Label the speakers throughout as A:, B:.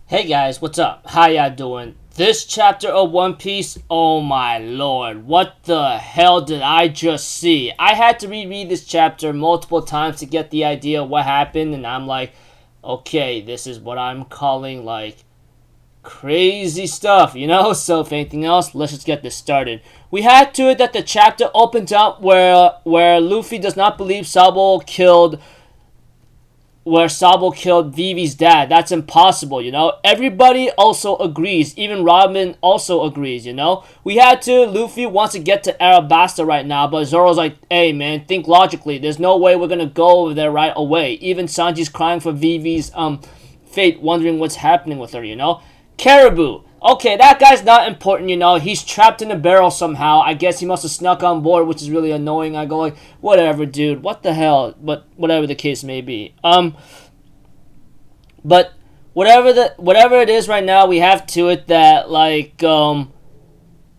A: Hey guys, what's up? How y'all doing? This chapter of One Piece, oh my lord, what the hell did I just see? I had to reread this chapter multiple times to get the idea of what happened, and I'm like, okay, this is what I'm calling, like, crazy stuff, you know? So if anything else, let's just get this started. We had to it that the chapter opens up where Luffy does not believe Sabo killed Vivi's dad. That's impossible, you know? Everybody also agrees. Even Robin also agrees, you know? We had to. Luffy wants to get to Arabasta right now, but Zoro's like, hey, man, think logically. There's no way we're gonna go over there right away. Even Sanji's crying for Vivi's fate, wondering what's happening with her, you know? Caribou. Okay, that guy's not important, you know. He's trapped in a barrel somehow. I guess he must have snuck on board, which is really annoying. I go like, whatever, dude. What the hell? But whatever the case may be. But whatever it is right now, we have to it that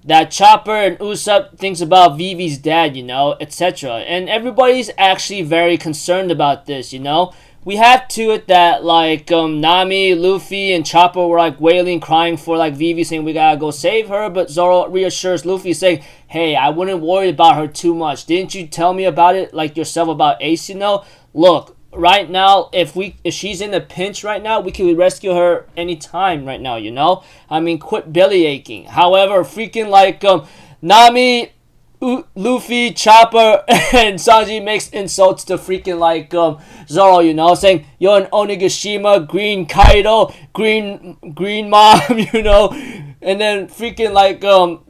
A: that Chopper and Usopp thinks about Vivi's dad, you know, etc. And everybody's actually very concerned about this, you know. We have to it that Nami, Luffy, and Chopper were like wailing, crying for Vivi, saying we gotta go save her. But Zoro reassures Luffy, saying, "Hey, I wouldn't worry about her too much. Didn't you tell me about it yourself about Ace? You know, look, right now, if she's in a pinch right now, we can rescue her anytime right now. You know, I mean, quit belly aching. However, freaking Nami." Luffy, Chopper, and Sanji makes insults to freaking Zoro, you know, saying you're an Onigashima, Green Kaido, Green Mom, you know, and then freaking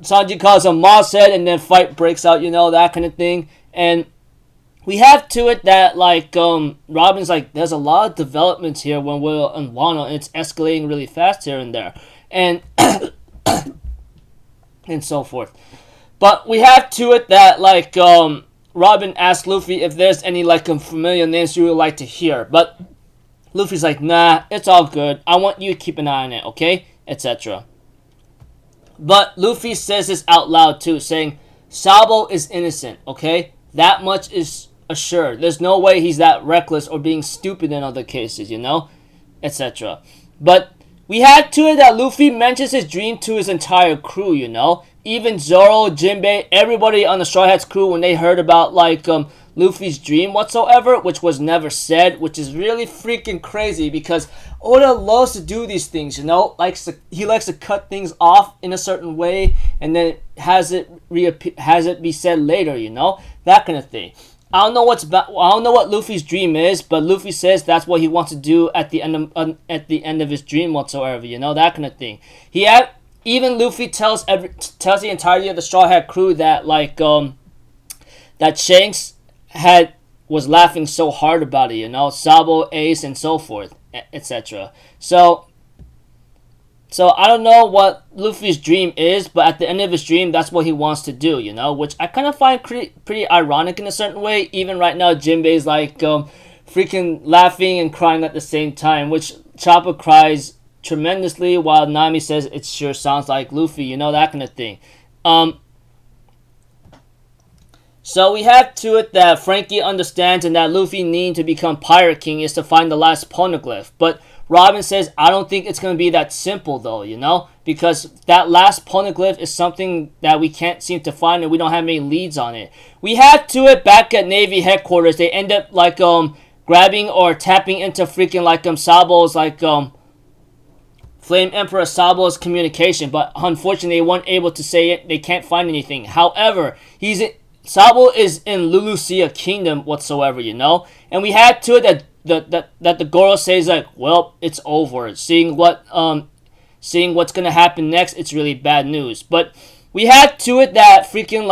A: Sanji calls him Moss Head, and then fight breaks out, you know, that kind of thing. And we have to it that Robin's like, there's a lot of developments here when we're on Wano, and it's escalating really fast here and there, and and so forth. But we have to it that Robin asked Luffy if there's any familiar names you would like to hear, but Luffy's like, nah, it's all good. I want you to keep an eye on it, okay, etc. But Luffy says this out loud too, saying Sabo is innocent, okay? That much is assured. There's no way he's that reckless or being stupid in other cases, you know, etc. But we had to it that Luffy mentions his dream to his entire crew, you know. Even Zoro, Jinbei, everybody on the Straw Hats crew, when they heard about Luffy's dream whatsoever, which was never said, which is really freaking crazy because Oda loves to do these things, you know. He likes to cut things off in a certain way and then has it be said later, you know, that kind of thing. I don't know what Luffy's dream is, but Luffy says that's what he wants to do at the end of his dream whatsoever, you know, that kind of thing. Even Luffy tells the entirety of the Straw Hat crew that that Shanks was laughing so hard about it, you know, Sabo, Ace, and so forth, etc. So I don't know what Luffy's dream is, but at the end of his dream, that's what he wants to do, you know, which I kind of find pretty ironic in a certain way. Even right now, Jinbei's freaking laughing and crying at the same time, which Chopper cries tremendously while Nami says it sure sounds like Luffy, you know, that kind of thing. So we have to it that Frankie understands and that Luffy needing to become Pirate King is to find the last poneglyph. But Robin says, I don't think it's going to be that simple though, you know, because that last poneglyph is something that we can't seem to find and we don't have any leads on it. We had to it back at Navy headquarters. They end up grabbing or tapping into freaking Sabo's Flame Emperor Sabo's communication, but unfortunately they weren't able to say it. They can't find anything. However, Sabo is in Lulusia Kingdom whatsoever, you know? And we had to it that the Goro says well, it's over. Seeing what's gonna happen next, it's really bad news. But we had to it that freaking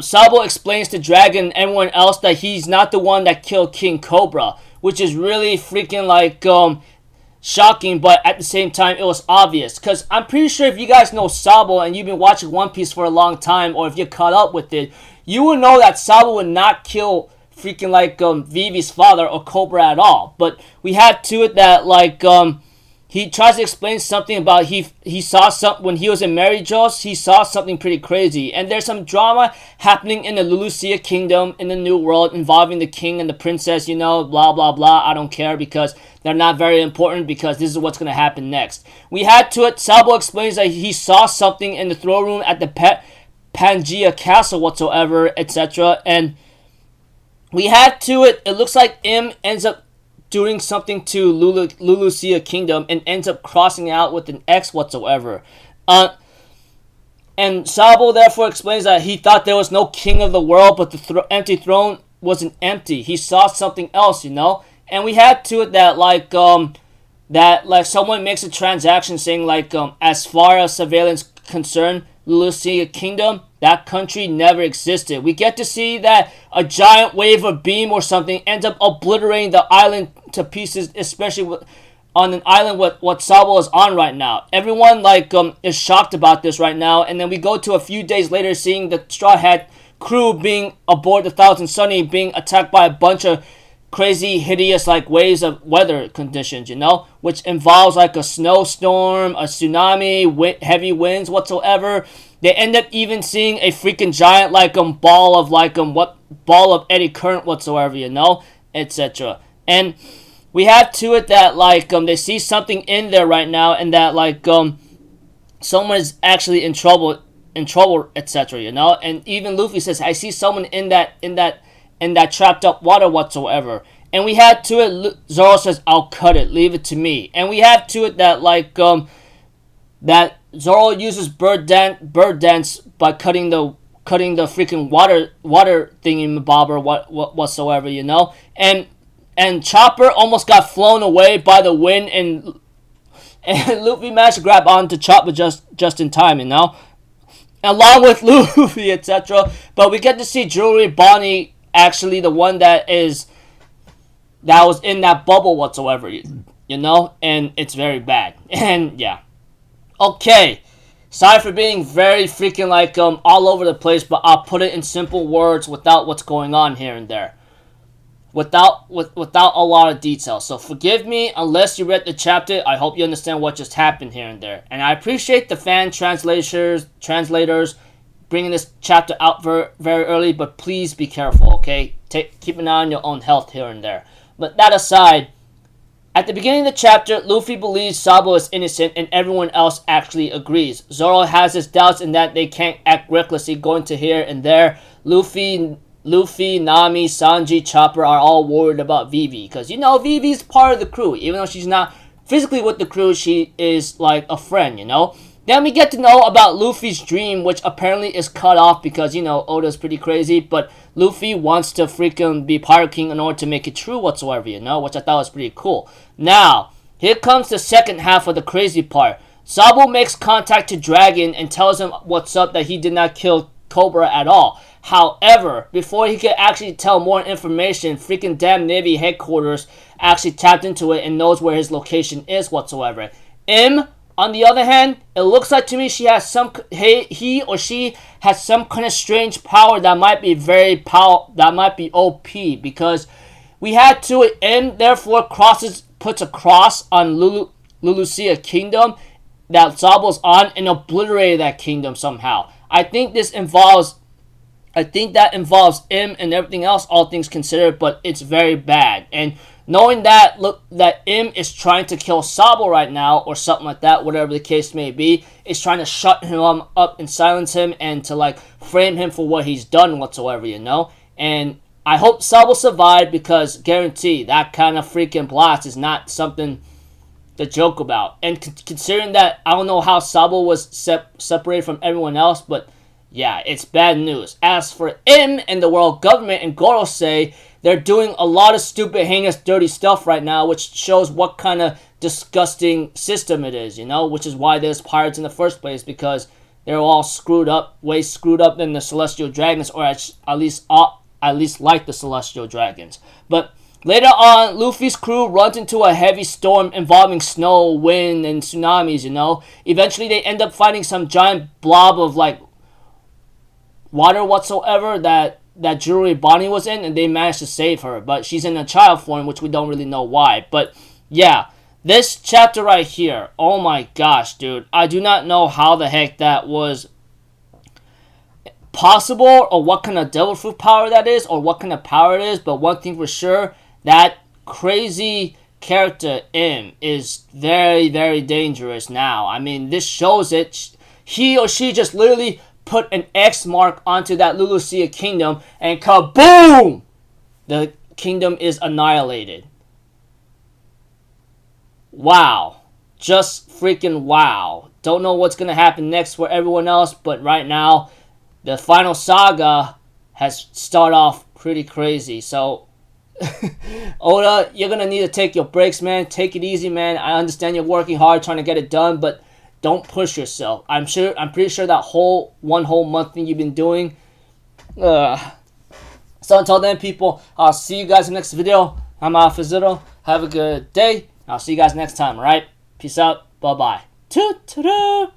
A: Sabo explains to Dragon and everyone else that he's not the one that killed King Cobra, which is really freaking shocking, but at the same time it was obvious, because I'm pretty sure if you guys know Sabo and you've been watching One Piece for a long time, or if you're caught up with it, you will know that Sabo would not kill freaking Vivi's father or Cobra at all. But we had to it that he tries to explain something about he saw something when he was in Mary Jo's. He saw something pretty crazy, and there's some drama happening in the Lulusia Kingdom in the New World involving the king and the princess. Blah blah blah. I don't care because they're not very important because this is what's gonna happen next. We had to it. Sabo explains that he saw something in the throne room at the Pangea Castle whatsoever, etc. And we had to it. It looks like M ends up doing something to Lulusia Kingdom and ends up crossing out with an X whatsoever. And Sabo therefore explains that he thought there was no king of the world, but the empty throne wasn't empty. He saw something else, And we had to it that someone makes a transaction saying as far as surveillance concerned, Lulusia Kingdom, that country never existed. We get to see that a giant wave of beam or something ends up obliterating the island to pieces, especially on an island what Sabo is on right now. Everyone is shocked about this right now, and then we go to a few days later seeing the Straw Hat crew being aboard the Thousand Sunny being attacked by a bunch of crazy, hideous waves of weather conditions, which involves a snowstorm, a tsunami, heavy winds whatsoever. They end up even seeing a freaking giant ball of eddy current whatsoever, etc. And we have to it that they see something in there right now, and that someone is actually in trouble, etc. And even Luffy says, "I see someone in that trapped up water whatsoever." And we had to it, Zoro says, "I'll cut it, leave it to me." And we have to it that that Zoro uses bird dance by cutting the freaking water thingy bobber whatsoever, and Chopper almost got flown away by the wind, and Luffy managed to grab onto Chopper just in time, along with Luffy, etc. But we get to see Jewelry Bonnie actually the one that was in that bubble whatsoever, and it's very bad. And yeah. Okay. Sorry for being very freaking all over the place, but I'll put it in simple words without what's going on here and there. Without a lot of detail. So forgive me unless you read the chapter. I hope you understand what just happened here and there. And I appreciate the fan translators bringing this chapter out very, very early, but please be careful, okay? Keep an eye on your own health here and there. But that aside, at the beginning of the chapter, Luffy believes Sabo is innocent and everyone else actually agrees. Zoro has his doubts in that they can't act recklessly going to here and there. Luffy, Nami, Sanji, Chopper are all worried about Vivi. Because, Vivi's part of the crew. Even though she's not physically with the crew, she is a friend, Then we get to know about Luffy's dream, which apparently is cut off because, Oda's pretty crazy. But Luffy wants to freaking be Pirate King in order to make it true whatsoever, which I thought was pretty cool. Now, here comes the second half of the crazy part. Sabo makes contact to Dragon and tells him what's up, that he did not kill Cobra at all. However, before he could actually tell more information, freaking damn Navy headquarters actually tapped into it and knows where his location is whatsoever. On the other hand, it looks like to me he or she has some kind of strange power that might be that might be OP, because we had to it. M therefore puts a cross on Lulusia Kingdom that Sabo's on and obliterated that kingdom somehow. I think that involves M and everything else, all things considered, but it's very bad. And knowing that M is trying to kill Sabo right now, or something like that, whatever the case may be, is trying to shut him up and silence him and to frame him for what he's done whatsoever, And I hope Sabo survived, because guarantee that kind of freaking blast is not something to joke about. And considering that, I don't know how Sabo was separated from everyone else, but yeah, it's bad news. As for M and the world government and Goro say, they're doing a lot of stupid, heinous, dirty stuff right now, which shows what kind of disgusting system it is, which is why there's pirates in the first place, because they're all way screwed up than the Celestial Dragons, or at least like the Celestial Dragons. But later on, Luffy's crew runs into a heavy storm involving snow, wind, and tsunamis, Eventually, they end up fighting some giant blob of, water whatsoever that Jewelry Bonnie was in, and they managed to save her. But she's in a child form, which we don't really know why. But yeah, This chapter right here, oh my gosh, dude. I do not know how the heck that was possible, or what kind of devil fruit power that is, or what kind of power it is, but one thing for sure, that crazy character M is very, very dangerous now. I mean, this shows it. He or she just literally put an X mark onto that Lulusia kingdom, and kaboom! The kingdom is annihilated. Wow. Just freaking wow. Don't know what's going to happen next for everyone else, but right now, the final saga has started off pretty crazy. So, Oda, you're going to need to take your breaks, man. Take it easy, man. I understand you're working hard trying to get it done, but don't push yourself. I'm pretty sure that one whole month thing you've been doing. So until then, people, I'll see you guys in the next video. I'm Alpha Zero. Have a good day. I'll see you guys next time, alright? Peace out. Bye-bye. Toot-toot-toot.